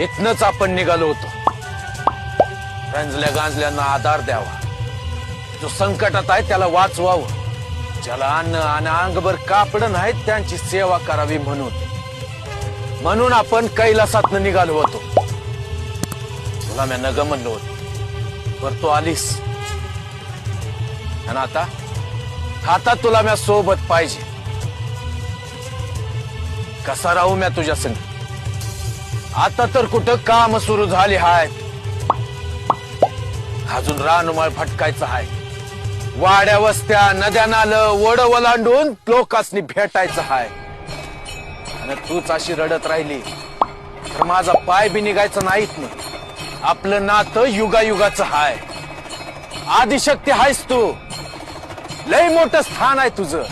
इथनच आपण निघालो होतो रंजल्या गांजल्यांना आधार द्यावा, जो संकटात आहे त्याला वाचवावं, ज्याला अन्न आणि अंगभर कापड नाहीत त्यांची सेवा करावी म्हणून आपण कैलासातनं निघालो होतो. तुला मी नग म्हणलो होतो, पर तू आलीस. आणि आता तुला मी सोबत पाहिजे. कसा राहू मी तुझ्या संग? आता तर कुठं काम सुरू झाले आहेत, अजून रानमाळ भटकायचं आहे, वाड्या वस्त्या नद्या नालं वड ओलांडून लोकांनी भेटायचं आहे. आणि तूच अशी रडत राहिली तर माझा पाय बी निघायचं नाहीत ना. आपलं नातं युगायुगाचं हाय. आदिशक्ती आहेस तू, लय मोठं स्थान आहे तुझं.